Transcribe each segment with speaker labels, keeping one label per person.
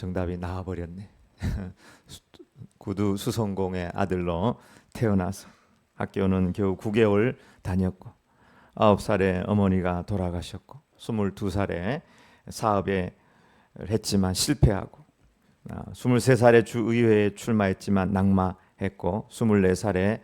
Speaker 1: 정답이 나와버렸네. 구두 수성공의 아들로 태어나서 학교는 겨우 9개월 다녔고 9살에 어머니가 돌아가셨고 22살에 사업에 했지만 실패하고 23살에 주의회에 출마했지만 낙마했고 24살에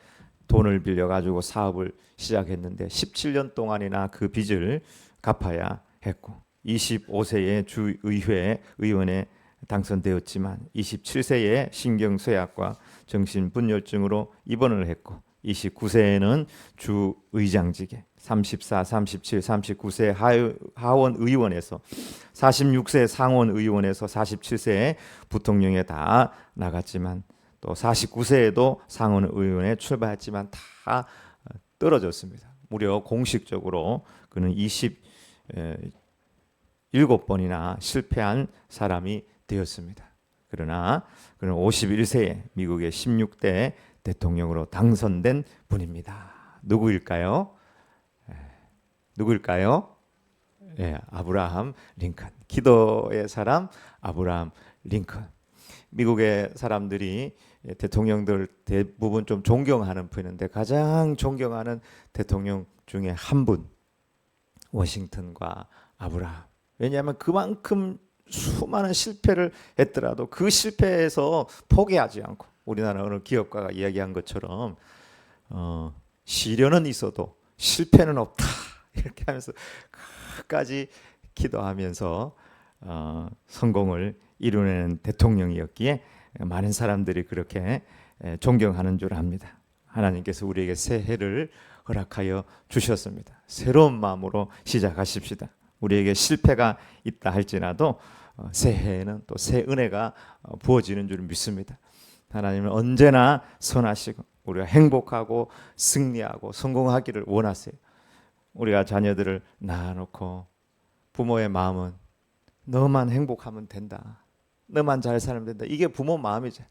Speaker 1: 돈을 빌려가지고 사업을 시작했는데 17년 동안이나 그 빚을 갚아야 했고 25세에 주의회 의원에 당선되었지만 27세에 신경쇠약과 정신분열증으로 입원을 했고 29세에는 주의장직에 34, 37, 39세 하원 의원에서 46세 상원 의원에서 47세에 부통령에 다 나갔지만 또 49세에도 상원 의원에 출마했지만 다 떨어졌습니다. 무려 공식적으로 그는 27번이나 실패한 사람이 되었습니다. 그러나 그는 51세에 미국의 16대 대통령으로 당선된 분입니다. 누구일까요? 누구일까요? 아브라함 링컨. 기도의 사람 아브라함 링컨. 미국의 사람들이 대통령들 대부분 좀 존경하는 편인데 가장 존경하는 대통령 중에 한 분, 워싱턴과 아브라함. 왜냐하면 그만큼 수많은 실패를 했더라도 그 실패에서 포기하지 않고 우리나라 어느 기업가가 이야기한 것처럼 시련은 있어도 실패는 없다 이렇게 하면서 끝까지 기도하면서 성공을 이루는 대통령이었기에 많은 사람들이 그렇게 존경하는 줄 압니다. 하나님께서 우리에게 새해를 허락하여 주셨습니다. 새로운 마음으로 시작하십시다. 우리에게 실패가 있다 할지라도 새해에는 또 새 은혜가 부어지는 줄 믿습니다. 하나님은 언제나 선하시고 우리가 행복하고 승리하고 성공하기를 원하세요. 우리가 자녀들을 낳아놓고 부모의 마음은 너만 행복하면 된다. 너만 잘 살면 된다. 이게 부모 마음이죠.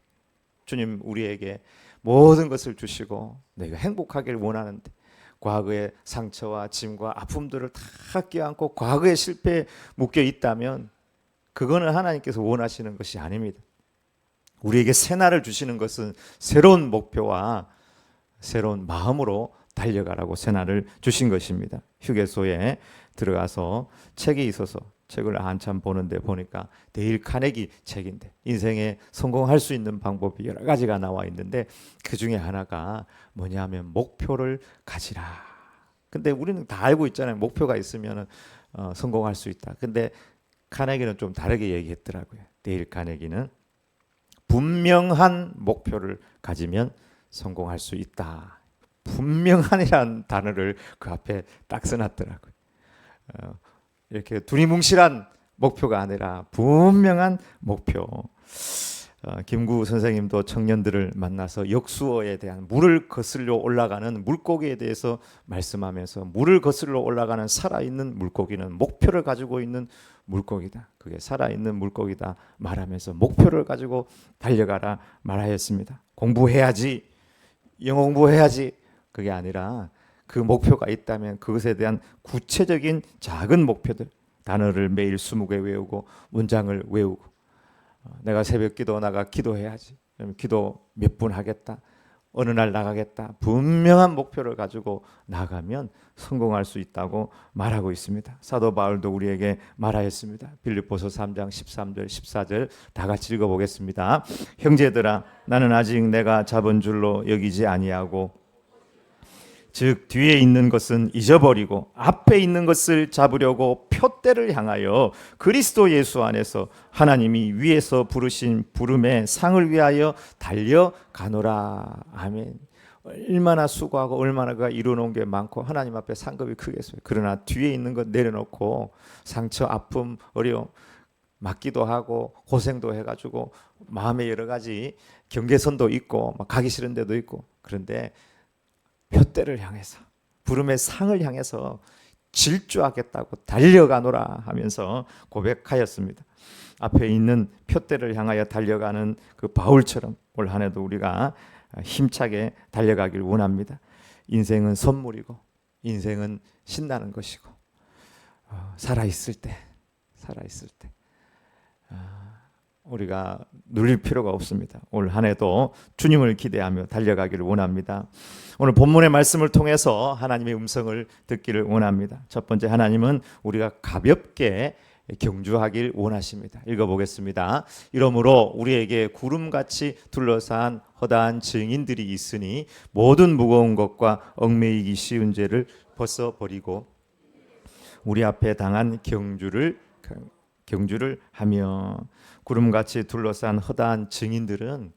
Speaker 1: 주님 우리에게 모든 것을 주시고 내가 행복하기를 원하는데 과거의 상처와 짐과 아픔들을 다 껴안고 과거의 실패에 묶여 있다면 그거는 하나님께서 원하시는 것이 아닙니다. 우리에게 새날을 주시는 것은 새로운 목표와 새로운 마음으로 달려가라고 새날을 주신 것입니다. 휴게소에 들어가서 책이 있어서 책을 한참 보는데 보니까 데일 카네기 책인데 인생에 성공할 수 있는 방법이 여러 가지가 나와 있는데 그 중에 하나가 뭐냐면 목표를 가지라. 근데 우리는 다 알고 있잖아요. 목표가 있으면 성공할 수 있다. 근데 카네기는 좀 다르게 얘기했더라고요. 데일 카네기는 분명한 목표를 가지면 성공할 수 있다. 분명한이라는 단어를 그 앞에 딱 써놨더라고요. 이렇게 두리뭉실한 목표가 아니라 분명한 목표. 김구 선생님도 청년들을 만나서 역수어에 대한 물을 거슬러 올라가는 물고기에 대해서 말씀하면서 물을 거슬러 올라가는 살아있는 물고기는 목표를 가지고 있는 물고기다. 그게 살아있는 물고기다 말하면서 목표를 가지고 달려가라 말하였습니다. 공부해야지, 영어 공부해야지 그게 아니라 그 목표가 있다면 그것에 대한 구체적인 작은 목표들, 단어를 매일 20개 외우고 문장을 외우고 내가 새벽 기도 나가 기도해야지. 기도 몇 분 하겠다. 어느 날 나가겠다. 분명한 목표를 가지고 나가면 성공할 수 있다고 말하고 있습니다. 사도 바울도 우리에게 말하였습니다. 빌립보서 3장 13절 14절 다 같이 읽어보겠습니다. 형제들아 나는 아직 내가 잡은 줄로 여기지 아니하고 즉 뒤에 있는 것은 잊어버리고 앞에 있는 것을 잡으려고 표대를 향하여 그리스도 예수 안에서 하나님이 위에서 부르신 부름의 상을 위하여 달려가노라. 아멘. 얼마나 수고하고 얼마나 그가 이루어놓은 게 많고 하나님 앞에 상급이 크겠어요. 그러나 뒤에 있는 것 내려놓고 상처, 아픔, 어려움 맞기도 하고 고생도 해가지고 마음에 여러 가지 경계선도 있고 막 가기 싫은 데도 있고 그런데 표대를 향해서 부름의 상을 향해서 질주하겠다고 달려가노라 하면서 고백하였습니다. 앞에 있는 표대를 향하여 달려가는 그 바울처럼 올 한 해도 우리가 힘차게 달려가길 원합니다. 인생은 선물이고 인생은 신나는 것이고 살아있을 때 우리가 누릴 필요가 없습니다. 올 한 해도 주님을 기대하며 달려가기를 원합니다. 오늘 본문의 말씀을 통해서 하나님의 음성을 듣기를 원합니다. 첫 번째, 하나님은 우리가 가볍게 경주하길 원하십니다. 읽어보겠습니다. 이러므로 우리에게 구름같이 둘러싼 허다한 증인들이 있으니 모든 무거운 것과 얽매이기 쉬운 죄를 벗어버리고 우리 앞에 당한 경주를 하며. 구름같이 둘러싼 허다한 증인들은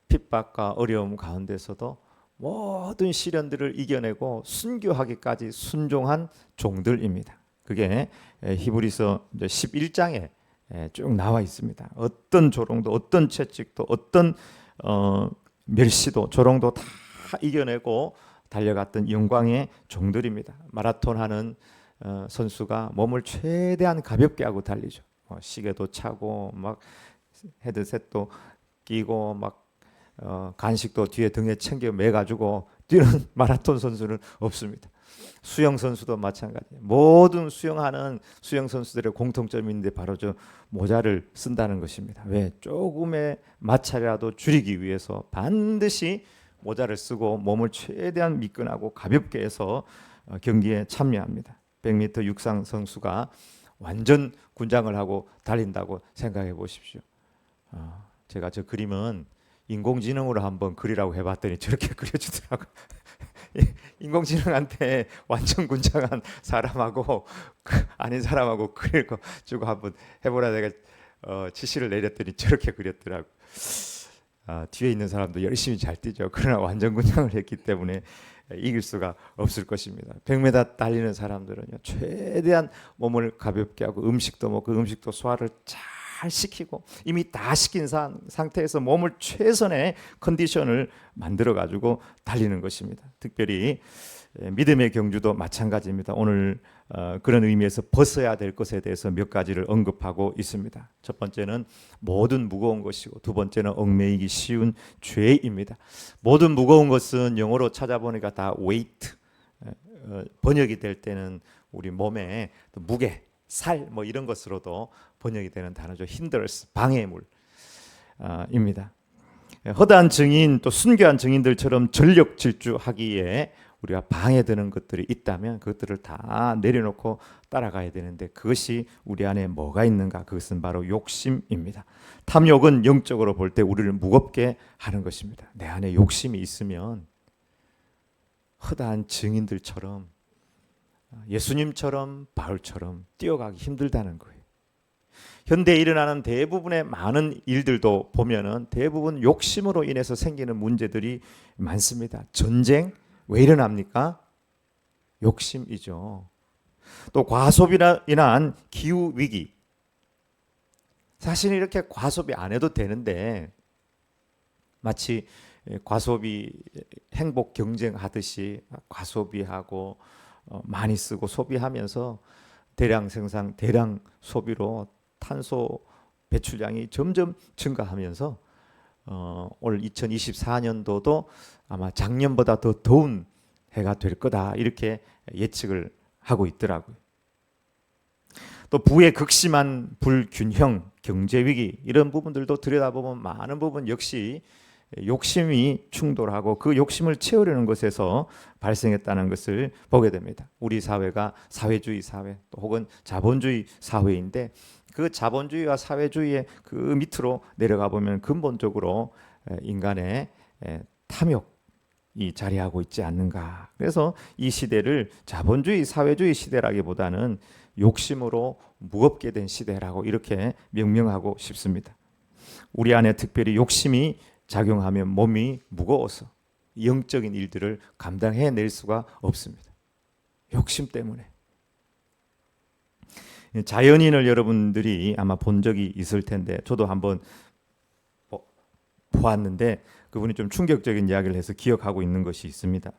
Speaker 1: 핍박과 어려움 가운데서도 모든 시련들을 이겨내고 순교하기까지 순종한 종들입니다. 그게 히브리서 11장에 쭉 나와 있습니다. 어떤 조롱도, 어떤 채찍도, 어떤 멸시도, 조롱도 다 이겨내고 달려갔던 영광의 종들입니다. 마라톤 하는 선수가 몸을 최대한 가볍게 하고 달리죠. 시계도 차고 막 헤드셋도 끼고 막 간식도 뒤에 등에 챙겨 매가지고 뛰는 마라톤 선수는 없습니다. 수영 선수도 마찬가지예요. 모든 수영하는 수영 선수들의 공통점인데 바로 저 모자를 쓴다는 것입니다. 왜? 조금의 마찰이라도 줄이기 위해서 반드시 모자를 쓰고 몸을 최대한 미끈하고 가볍게 해서 경기에 참여합니다. 100m 육상 선수가 완전 군장을 하고 달린다고 생각해 보십시오. 제가 저 그림은 인공지능으로 한번 그리라고 해봤더니 저렇게 그려주더라고요. 인공지능한테 완전 군장한 사람하고 아닌 사람하고 그릴 거 주고 한번 해보라 내가 지시를 내렸더니 저렇게 그렸더라고요. 뒤에 있는 사람도 열심히 잘 뛰죠. 그러나 완전 군장을 했기 때문에 이길 수가 없을 것입니다. 100m 달리는 사람들은요, 최대한 몸을 가볍게 하고 음식도 먹고 음식도 소화를 잘 시키고 이미 다 시킨 상태에서 몸을 최선의 컨디션을 만들어 가지고 달리는 것입니다. 특별히 믿음의 경주도 마찬가지입니다. 오늘 그런 의미에서 벗어야 될 것에 대해서 몇 가지를 언급하고 있습니다. 첫 번째는 모든 무거운 것이고, 두 번째는 얽매이기 쉬운 죄입니다. 모든 무거운 것은 영어로 찾아보니까 다 weight, 번역이 될 때는 우리 몸에 무게, 살 뭐 이런 것으로도 번역이 되는 단어죠. hindrance, 방해물입니다. 허다한 증인, 또 순교한 증인들처럼 전력 질주하기에 우리가 방해되는 것들이 있다면 그것들을 다 내려놓고 따라가야 되는데, 그것이 우리 안에 뭐가 있는가? 그것은 바로 욕심입니다. 탐욕은 영적으로 볼 때 우리를 무겁게 하는 것입니다. 내 안에 욕심이 있으면 허다한 증인들처럼, 예수님처럼, 바울처럼 뛰어가기 힘들다는 거예요. 현대에 일어나는 대부분의 많은 일들도 보면은 대부분 욕심으로 인해서 생기는 문제들이 많습니다. 전쟁 왜 일어납니까? 욕심이죠. 또 과소비로 인한 기후 위기. 사실 이렇게 과소비 안 해도 되는데 마치 과소비 행복 경쟁하듯이 과소비하고 많이 쓰고 소비하면서 대량 생산, 대량 소비로 탄소 배출량이 점점 증가하면서 올 2024년도도 아마 작년보다 더 더운 해가 될 거다, 이렇게 예측을 하고 있더라고요. 또 부의 극심한 불균형, 경제 위기, 이런 부분들도 들여다보면 많은 부분 역시 욕심이 충돌하고 그 욕심을 채우려는 것에서 발생했다는 것을 보게 됩니다. 우리 사회가 사회주의 사회, 또 혹은 자본주의 사회인데, 그 자본주의와 사회주의의 그 밑으로 내려가 보면 근본적으로 인간의 탐욕이 자리하고 있지 않는가. 그래서 이 시대를 자본주의 사회주의 시대라기보다는 욕심으로 무겁게 된 시대라고 이렇게 명명하고 싶습니다. 우리 안에 특별히 욕심이 작용하면 몸이 무거워서 영적인 일들을 감당해낼 수가 없습니다. 욕심 때문에. 자연인을 여러분들이 아마 본 적이 있을 텐데, 저도 한번 보았는데 그분이 좀 충격적인 이야기를 해서 기억하고 있는 것이 있습니다.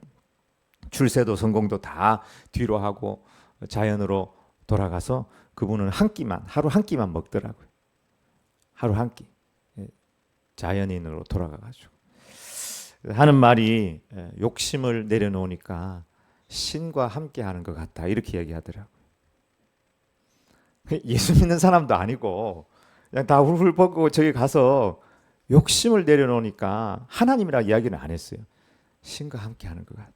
Speaker 1: 출세도 성공도 다 뒤로 하고 자연으로 돌아가서 그분은 하루 한 끼만 먹더라고요. 하루 한 끼. 자연인으로 돌아가가지고 하는 말이, 욕심을 내려놓으니까 신과 함께하는 것 같다, 이렇게 얘기하더라고요. 예수 믿는 사람도 아니고 그냥 다 훌훌 벗고 저기 가서 욕심을 내려놓으니까 하나님이라 이야기는 안 했어요. 신과 함께 하는 것 같다.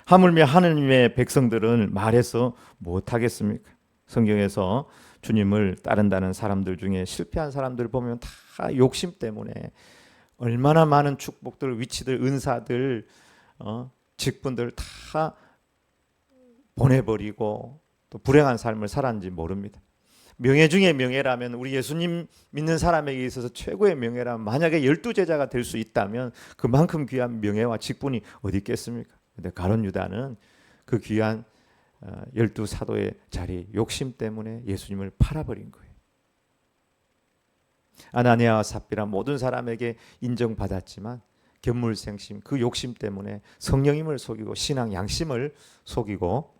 Speaker 1: 하물며 하느님의 백성들은 말해서 못하겠습니까? 성경에서 주님을 따른다는 사람들 중에 실패한 사람들 보면 다 욕심 때문에 얼마나 많은 축복들, 위치들, 은사들, 직분들 다 보내버리고 또 불행한 삶을 살았는지 모릅니다. 명예 중에 명예라면, 우리 예수님 믿는 사람에게 있어서 최고의 명예라면, 만약에 12제자가 될 수 있다면 그만큼 귀한 명예와 직분이 어디 있겠습니까? 근데 가룟 유다는 그 귀한 12사도의 자리 욕심 때문에 예수님을 팔아버린 거예요. 아나니아와 삽비라 모든 사람에게 인정받았지만 견물생심, 그 욕심 때문에 성령님을 속이고 신앙 양심을 속이고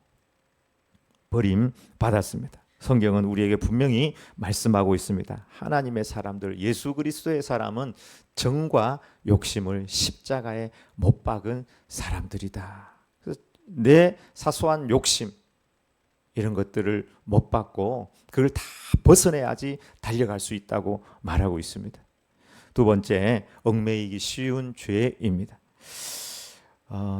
Speaker 1: 버림받았습니다. 성경은 우리에게 분명히 말씀하고 있습니다. 하나님의 사람들, 예수 그리스도의 사람은 정과 욕심을 십자가에 못 박은 사람들이다. 그래서 내 사소한 욕심 이런 것들을 못 받고 그걸 다 벗어내야지 달려갈 수 있다고 말하고 있습니다. 두 번째, 얽매이기 쉬운 죄입니다.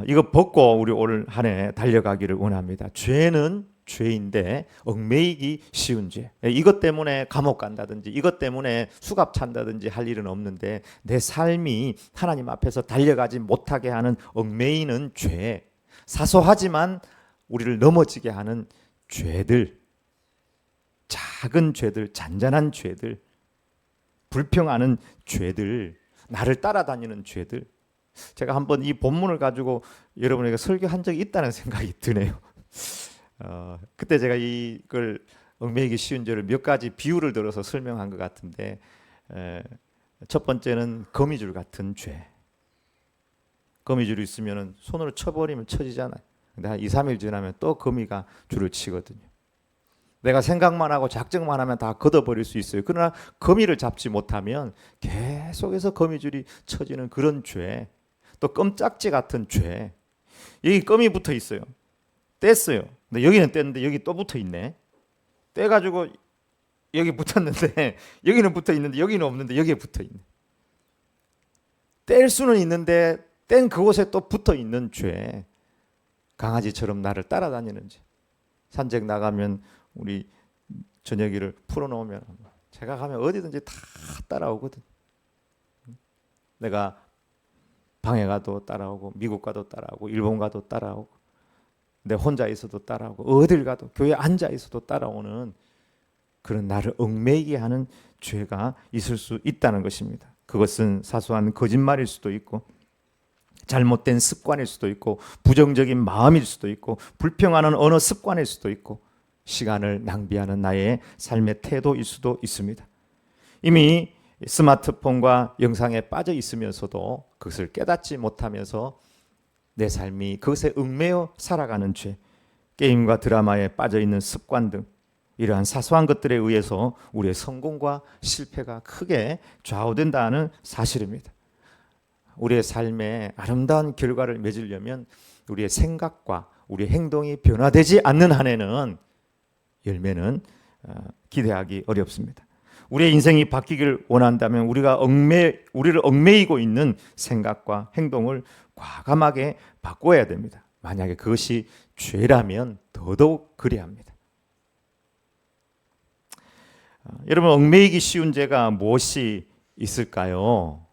Speaker 1: 이거 벗고 우리 올 한 해 달려가기를 원합니다. 죄는 죄인데 얽매이기 쉬운 죄. 이것 때문에 감옥 간다든지 이것 때문에 수갑 찬다든지 할 일은 없는데 내 삶이 하나님 앞에서 달려가지 못하게 하는 얽매이는 죄, 사소하지만 우리를 넘어지게 하는 죄들, 작은 죄들, 잔잔한 죄들, 불평하는 죄들, 나를 따라다니는 죄들. 제가 한번 이 본문을 가지고 여러분에게 설교한 적이 있다는 생각이 드네요. 그때 제가 이걸 얽매이기 쉬운 죄를 몇 가지 비유를 들어서 설명한 것 같은데, 첫 번째는 거미줄 같은 죄. 거미줄이 있으면 손으로 쳐버리면 쳐지잖아요. 근데 한 2, 3일 지나면 또 거미가 줄을 치거든요. 내가 생각만 하고 작정만 하면 다 걷어버릴 수 있어요. 그러나 거미를 잡지 못하면 계속해서 거미줄이 쳐지는 그런 죄. 또 껌짝지 같은 죄. 여기 껌이 붙어 있어요. 뗐어요. 근데 여기는 뗐는데 여기 또 붙어 있네. 떼가지고 여기 붙었는데 여기는 붙어 있는데 여기는 없는데 여기에 붙어 있네. 뗄 수는 있는데 뗀 그곳에 또 붙어 있는 죄. 강아지처럼 나를 따라다니는 죄. 산책 나가면 우리 저녁이를 풀어놓으면 제가 가면 어디든지 다 따라오거든. 내가 방에 가도 따라오고 미국 가도 따라오고 일본 가도 따라오고 내 혼자 있어도 따라오고 어딜 가도 교회에 앉아 있어도 따라오는 그런 나를 얽매이게 하는 죄가 있을 수 있다는 것입니다. 그것은 사소한 거짓말일 수도 있고 잘못된 습관일 수도 있고 부정적인 마음일 수도 있고 불평하는 언어 습관일 수도 있고 시간을 낭비하는 나의 삶의 태도일 수도 있습니다. 이미 스마트폰과 영상에 빠져 있으면서도 그것을 깨닫지 못하면서 내 삶이 그것에 얽매여 살아가는 죄, 게임과 드라마에 빠져 있는 습관 등 이러한 사소한 것들에 의해서 우리의 성공과 실패가 크게 좌우된다는 사실입니다. 우리의 삶에 아름다운 결과를 맺으려면 우리의 생각과 우리의 행동이 변화되지 않는 한에는 열매는 기대하기 어렵습니다. 우리의 인생이 바뀌기를 원한다면 우리를 얽매이고 있는 생각과 행동을 과감하게 바꿔야 됩니다. 만약에 그것이 죄라면 더더욱 그래야 합니다. 여러분, 얽매이기 쉬운 죄가 무엇이 있을까요?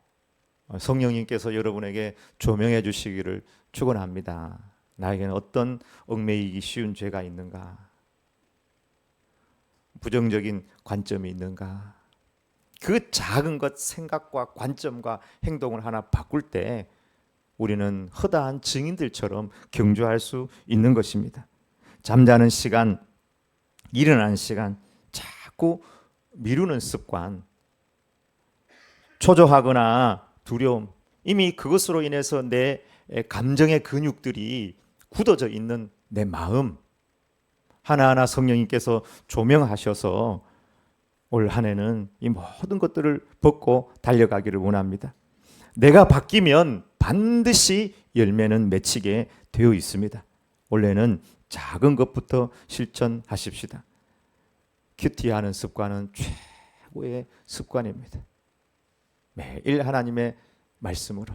Speaker 1: 성령님께서 여러분에게 조명해 주시기를 축원합니다. 나에게는 어떤 얽매이기 쉬운 죄가 있는가? 부정적인 관점이 있는가? 그 작은 것 생각과 관점과 행동을 하나 바꿀 때 우리는 허다한 증인들처럼 경주할 수 있는 것입니다. 잠자는 시간, 일어나는 시간, 자꾸 미루는 습관, 초조하거나 두려움, 이미 그것으로 인해서 내 감정의 근육들이 굳어져 있는 내 마음, 하나하나 성령님께서 조명하셔서 올 한 해는 이 모든 것들을 벗고 달려가기를 원합니다. 내가 바뀌면 반드시 열매는 맺히게 되어 있습니다. 원래는 작은 것부터 실천하십시다. 큐티하는 습관은 최고의 습관입니다. 매일 하나님의 말씀으로,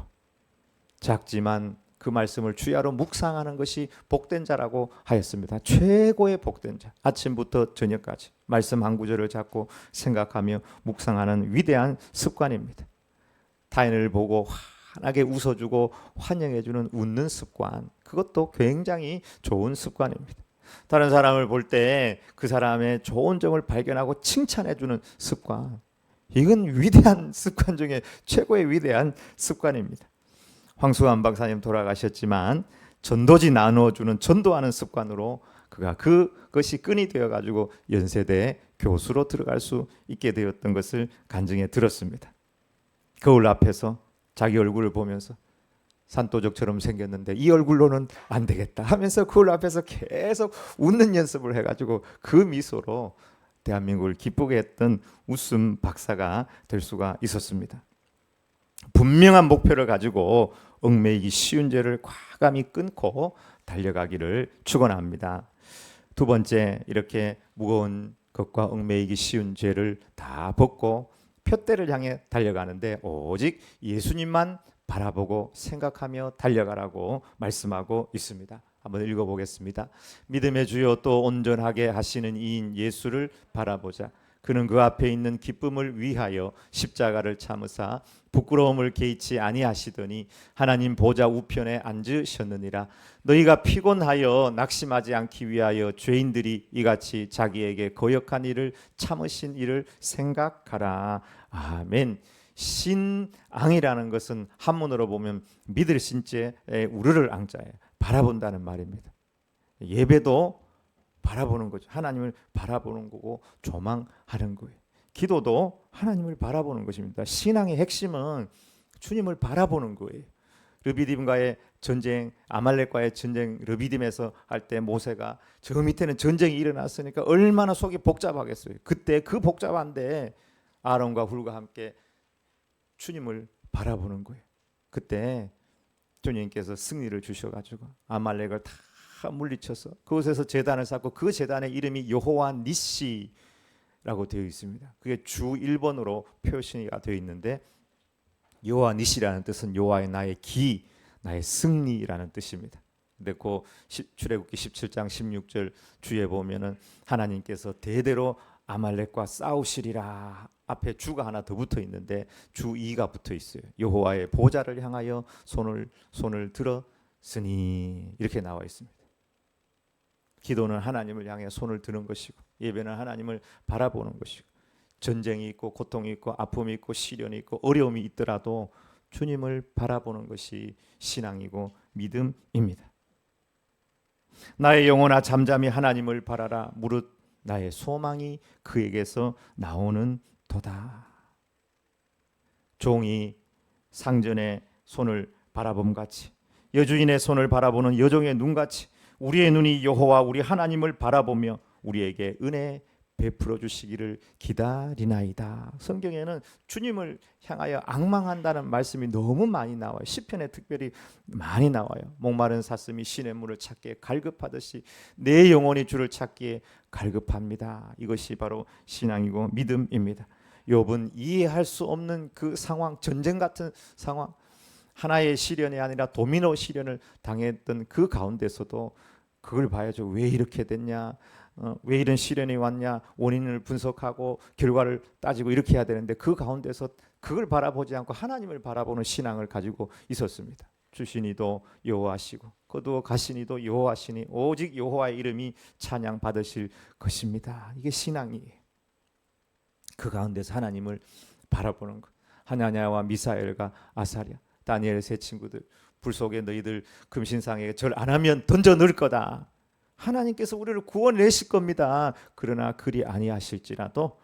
Speaker 1: 작지만 그 말씀을 주야로 묵상하는 것이 복된 자라고 하였습니다. 최고의 복된 자. 아침부터 저녁까지 말씀 한 구절을 잡고 생각하며 묵상하는 위대한 습관입니다. 타인을 보고 환하게 웃어주고 환영해주는 웃는 습관, 그것도 굉장히 좋은 습관입니다. 다른 사람을 볼 때 그 사람의 좋은 점을 발견하고 칭찬해주는 습관, 이건 위대한 습관 중에 최고의 위대한 습관입니다. 황수환 박사님 돌아가셨지만 전도지 나눠주는, 전도하는 습관으로 그가 그것이 끈이 되어가지고 연세대 교수로 들어갈 수 있게 되었던 것을 간증해 들었습니다. 거울 앞에서 자기 얼굴을 보면서 산도적처럼 생겼는데 이 얼굴로는 안 되겠다 하면서 거울 앞에서 계속 웃는 연습을 해가지고 그 미소로 대한민국을 기쁘게 했던 웃음 박사가 될 수가 있었습니다. 분명한 목표를 가지고 얽매이기 쉬운 죄를 과감히 끊고 달려가기를 축원합니다. 두 번째, 이렇게 무거운 것과 얽매이기 쉬운 죄를 다 벗고 표대를 향해 달려가는데 오직 예수님만 바라보고 생각하며 달려가라고 말씀하고 있습니다. 한번 읽어보겠습니다. 믿음의 주요 또 온전하게 하시는 이인 예수를 바라보자. 그는 그 앞에 있는 기쁨을 위하여 십자가를 참으사 부끄러움을 개의치 아니하시더니 하나님 보좌 우편에 앉으셨느니라. 너희가 피곤하여 낙심하지 않기 위하여 죄인들이 이같이 자기에게 거역한 일을 참으신 일을 생각하라. 아멘. 신앙이라는 것은 한문으로 보면 믿을 신자에 우르를 앙자예요. 바라본다는 말입니다. 예배도 바라보는 거죠. 하나님을 바라보는 거고 조망하는 거예요. 기도도 하나님을 바라보는 것입니다. 신앙의 핵심은 주님을 바라보는 거예요. 르비딤과의 전쟁, 아말렉과의 전쟁, 르비딤에서 할 때 모세가 저 밑에는 전쟁이 일어났으니까 얼마나 속이 복잡하겠어요. 그때 그 복잡한데 아론과 훌과 함께 주님을 바라보는 거예요. 그때 주님께서 승리를 주셔가지고 아말렉을 다 물리쳐서 그곳에서 제단을 쌓고 그 제단의 이름이 여호와 니시라고 되어 있습니다. 그게 주 1번으로 표시가 되어 있는데 여호와 니시라는 뜻은 여호와의 나의 기, 나의 승리라는 뜻입니다. 근데 그 출애굽기 17장 16절 주에 보면은 하나님께서 대대로 아말렉과 싸우시리라. 앞에 주가 하나 더 붙어 있는데 주 2가 붙어 있어요. 여호와의 보좌를 향하여 손을 들었으니 이렇게 나와 있습니다. 기도는 하나님을 향해 손을 드는 것이고 예배는 하나님을 바라보는 것이고 전쟁이 있고 고통이 있고 아픔이 있고 시련이 있고 어려움이 있더라도 주님을 바라보는 것이 신앙이고 믿음입니다. 나의 영혼아 잠잠히 하나님을 바라라. 무릇 나의 소망이 그에게서 나오는 도다. 종이 상전의 손을 바라봄같이 여주인의 손을 바라보는 여종의 눈같이 우리의 눈이 여호와 우리 하나님을 바라보며 우리에게 은혜 베풀어 주시기를 기다리나이다. 성경에는 주님을 향하여 앙망한다는 말씀이 너무 많이 나와요. 시편에 특별히 많이 나와요. 목마른 사슴이 시냇물을 찾기에 갈급하듯이 내 영혼이 주를 찾기에 갈급합니다. 이것이 바로 신앙이고 믿음입니다. 욥은 이해할 수 없는 그 상황, 전쟁 같은 상황, 하나의 시련이 아니라 도미노 시련을 당했던 그 가운데서도 그걸 봐야죠. 왜 이렇게 됐냐, 왜 이런 시련이 왔냐, 원인을 분석하고 결과를 따지고 이렇게 해야 되는데 그 가운데서 그걸 바라보지 않고 하나님을 바라보는 신앙을 가지고 있었습니다. 주시니도 여호와시고 거두어 가시니도 여호와시니 오직 여호와의 이름이 찬양 받으실 것입니다. 이게 신앙이에요. 그 가운데서 하나님을 바라보는 것. 하나냐와 미사엘과 아사랴, 다니엘 세 친구들, 불 속에 너희들 금신상에게 절 안 하면 던져 넣을 거다. 하나님께서 우리를 구원내실 겁니다. 그러나 그리 아니하실지라도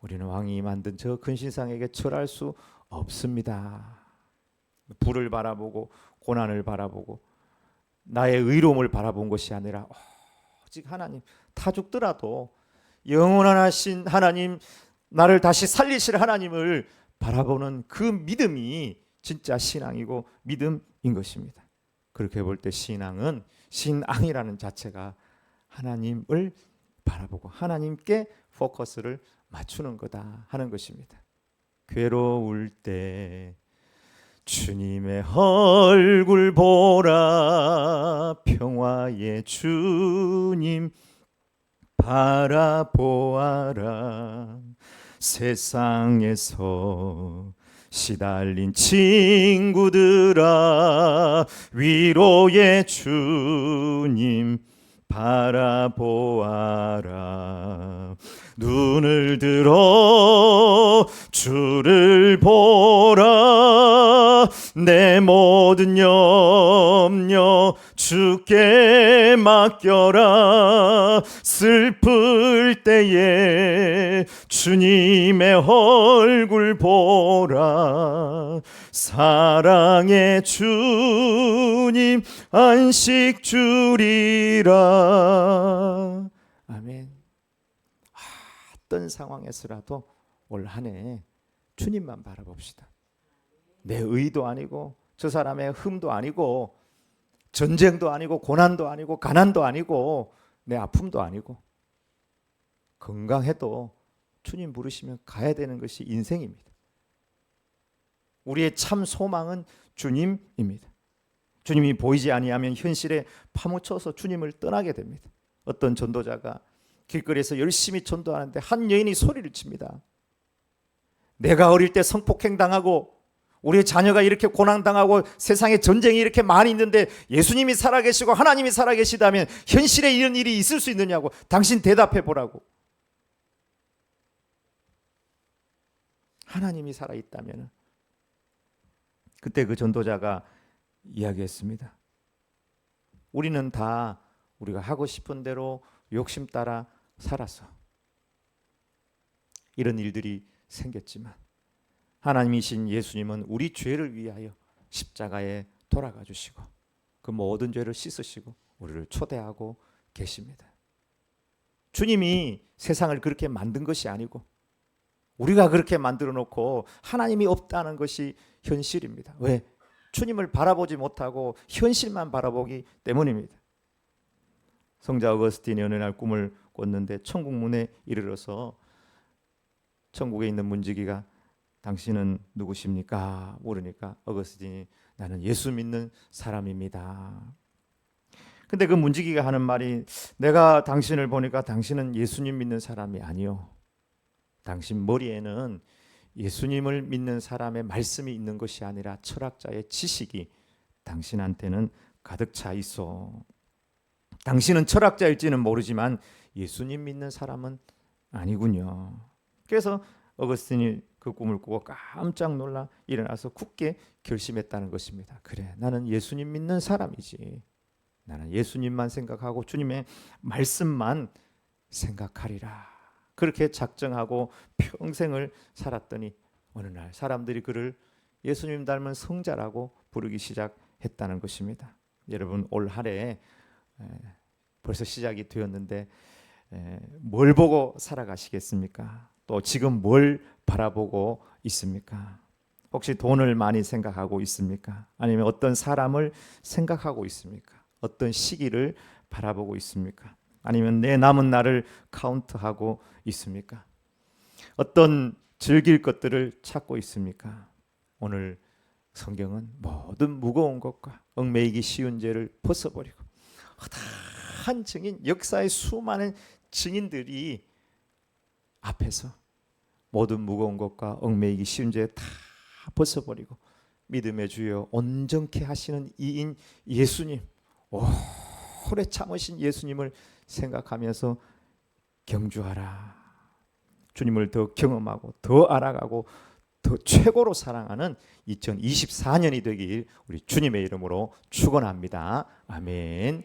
Speaker 1: 우리는 왕이 만든 저 금신상에게 절할 수 없습니다. 불을 바라보고 고난을 바라보고 나의 의로움을 바라본 것이 아니라 오직 하나님, 타 죽더라도 영원하신 하나님, 나를 다시 살리실 하나님을 바라보는 그 믿음이 진짜 신앙이고 믿음인 것입니다. 그렇게 볼 때 신앙은, 신앙이라는 자체가 하나님을 바라보고 하나님께 포커스를 맞추는 거다 하는 것입니다. 괴로울 때 주님의 얼굴 보라, 평화의 주님 바라보아라. 세상에서 시달린 친구들아, 위로의 주님 바라보아라. 눈을 들어 주를 보라, 내 모든 염려 주께 맡겨라. 슬플 때에 주님의 얼굴 보라, 사랑의 주님 안식 주리라. 아멘. 어떤 상황에서라도 올 한 해 주님만 바라봅시다. 내 의도 아니고 저 사람의 흠도 아니고 전쟁도 아니고 고난도 아니고 가난도 아니고 내 아픔도 아니고, 건강해도 주님 부르시면 가야 되는 것이 인생입니다. 우리의 참 소망은 주님입니다. 주님이 보이지 아니하면 현실에 파묻혀서 주님을 떠나게 됩니다. 어떤 전도자가 길거리에서 열심히 전도하는데 한 여인이 소리를 칩니다. 내가 어릴 때 성폭행 당하고 우리의 자녀가 이렇게 고난당하고 세상에 전쟁이 이렇게 많이 있는데 예수님이 살아계시고 하나님이 살아계시다면 현실에 이런 일이 있을 수 있느냐고, 당신 대답해 보라고. 하나님이 살아있다면. 그때 그 전도자가 이야기했습니다. 우리는 다 우리가 하고 싶은 대로 욕심 따라 살았어. 이런 일들이 생겼지만 하나님이신 예수님은 우리 죄를 위하여 십자가에 돌아가 주시고 그 모든 죄를 씻으시고 우리를 초대하고 계십니다. 주님이 세상을 그렇게 만든 것이 아니고 우리가 그렇게 만들어 놓고 하나님이 없다는 것이 현실입니다. 왜? 주님을 바라보지 못하고 현실만 바라보기 때문입니다. 성자 어거스틴이 어느 날 꿈을 꿨는데 천국 문에 이르러서 천국에 있는 문지기가 당신은 누구십니까? 물으니까 어거스틴이 나는 예수 믿는 사람입니다. 근데 그 문지기가 하는 말이, 내가 당신을 보니까 당신은 예수님 믿는 사람이 아니요. 당신 머리에는 예수님을 믿는 사람의 말씀이 있는 것이 아니라 철학자의 지식이 당신한테는 가득 차 있어. 당신은 철학자일지는 모르지만 예수님 믿는 사람은 아니군요. 그래서 어거스틴이 그 꿈을 꾸고 깜짝 놀라 일어나서 굳게 결심했다는 것입니다. 그래, 나는 예수님 믿는 사람이지. 나는 예수님만 생각하고 주님의 말씀만 생각하리라. 그렇게 작정하고 평생을 살았더니 어느 날 사람들이 그를 예수님 닮은 성자라고 부르기 시작했다는 것입니다. 여러분, 올 한 해 벌써 시작이 되었는데 뭘 보고 살아가시겠습니까? 또 지금 뭘 바라보고 있습니까? 혹시 돈을 많이 생각하고 있습니까? 아니면 어떤 사람을 생각하고 있습니까? 어떤 시기를 바라보고 있습니까? 아니면 내 남은 날을 카운트하고 있습니까? 어떤 즐길 것들을 찾고 있습니까? 오늘 성경은 모든 무거운 것과 얽매이기 쉬운 죄를 벗어버리고 허다한 증인, 역사의 수많은 증인들이 앞에서 모든 무거운 것과 얽매이기 쉬운 죄 다 벗어버리고 믿음의 주여 온전케 하시는 이인 예수님, 오래 참으신 예수님을 생각하면서 경주하라. 주님을 더 경험하고 더 알아가고 더 최고로 사랑하는 2024년이 되길 우리 주님의 이름으로 축원합니다. 아멘.